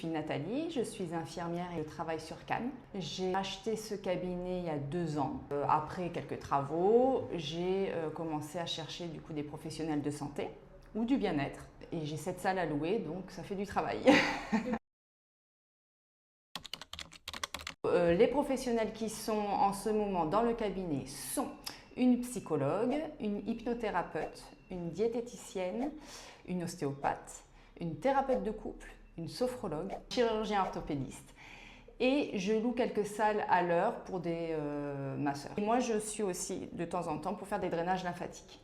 suis Nathalie, je suis infirmière et je travaille sur Cannes. J'ai acheté ce cabinet il y a 2 ans. Après quelques travaux, j'ai commencé à chercher du coup des professionnels de santé ou du bien-être. Et j'ai cette salle à louer, donc ça fait du travail. Les professionnels qui sont en ce moment dans le cabinet sont une psychologue, une hypnothérapeute, une diététicienne, une ostéopathe, une thérapeute de couple, une sophrologue, un chirurgien orthopédiste. Et je loue quelques salles à l'heure pour des masseurs. Et moi, je suis aussi de temps en temps pour faire des drainages lymphatiques.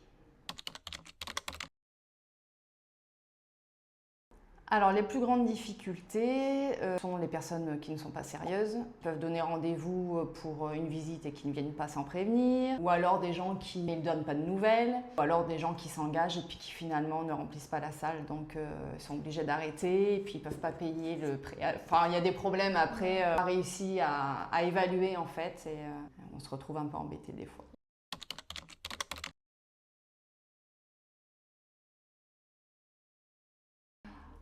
Alors les plus grandes difficultés sont les personnes qui ne sont pas sérieuses, peuvent donner rendez-vous pour une visite et qui ne viennent pas sans prévenir, ou alors des gens qui ne donnent pas de nouvelles, ou alors des gens qui s'engagent et puis qui finalement ne remplissent pas la salle, donc ils sont obligés d'arrêter et puis ils ne peuvent pas payer le prêt. Enfin il y a des problèmes après, on a réussi à évaluer en fait et on se retrouve un peu embêté des fois.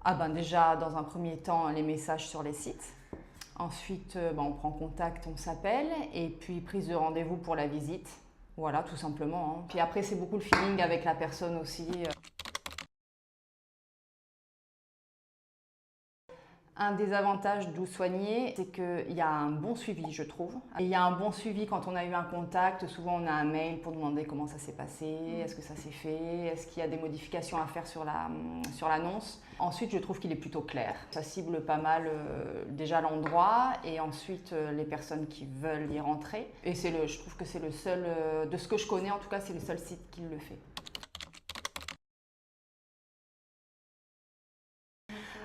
Ah ben déjà, dans un premier temps, les messages sur les sites. Ensuite, on prend contact, on s'appelle. Et puis, prise de rendez-vous pour la visite. Voilà, tout simplement. Puis après, c'est beaucoup le feeling avec la personne aussi. Un des avantages d'Où Soigner, c'est qu'il y a un bon suivi, je trouve. Et il y a un bon suivi quand on a eu un contact. Souvent, on a un mail pour demander comment ça s'est passé, est-ce que ça s'est fait, est-ce qu'il y a des modifications à faire sur l'annonce. Ensuite, je trouve qu'il est plutôt clair. Ça cible pas mal déjà l'endroit et ensuite les personnes qui veulent y rentrer. Et je trouve que c'est le seul, de ce que je connais en tout cas, c'est le seul site qui le fait.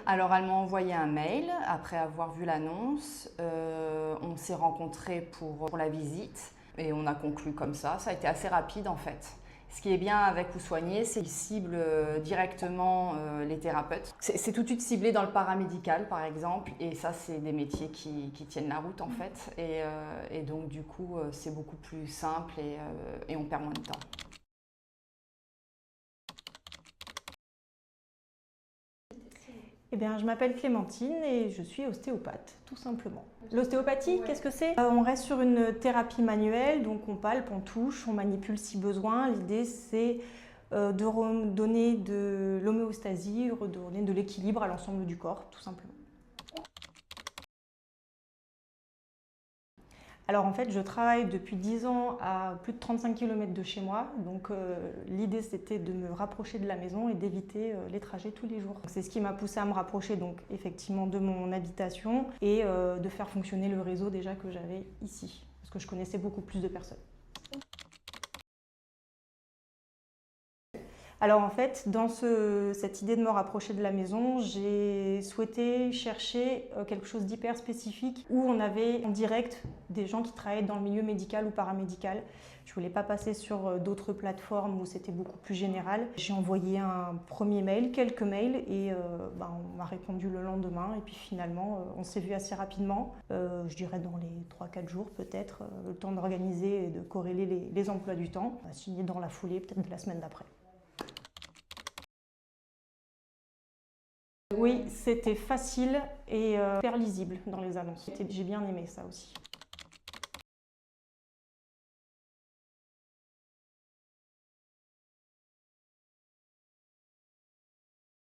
Alors elle m'a envoyé un mail après avoir vu l'annonce. On s'est rencontrés pour la visite et on a conclu comme ça. Ça a été assez rapide en fait. Ce qui est bien avec Où Soigner, c'est qu'ils ciblent directement les thérapeutes. C'est tout de suite ciblé dans le paramédical par exemple et ça c'est des métiers qui tiennent la route en fait et donc du coup c'est beaucoup plus simple et on perd moins de temps. Eh bien, je m'appelle Clémentine et je suis ostéopathe, tout simplement. L'ostéopathie, qu'est-ce que c'est? On reste sur une thérapie manuelle, donc on palpe, on touche, on manipule si besoin. L'idée, c'est de redonner de l'homéostasie, redonner de l'équilibre à l'ensemble du corps, tout simplement. Alors en fait, je travaille depuis 10 ans à plus de 35 km de chez moi, donc l'idée c'était de me rapprocher de la maison et d'éviter les trajets tous les jours. C'est ce qui m'a poussée à me rapprocher donc effectivement de mon habitation et de faire fonctionner le réseau déjà que j'avais ici, parce que je connaissais beaucoup plus de personnes. Alors en fait, dans cette idée de me rapprocher de la maison, j'ai souhaité chercher quelque chose d'hyper spécifique où on avait en direct des gens qui travaillaient dans le milieu médical ou paramédical. Je ne voulais pas passer sur d'autres plateformes où c'était beaucoup plus général. J'ai envoyé un premier mail, quelques mails et on m'a répondu le lendemain et puis finalement on s'est vu assez rapidement, je dirais dans les 3-4 jours peut-être, le temps d'organiser et de corréler les emplois du temps. On a signé dans la foulée, peut-être la semaine d'après. Oui, c'était facile et hyper lisible dans les annonces. J'ai bien aimé ça aussi.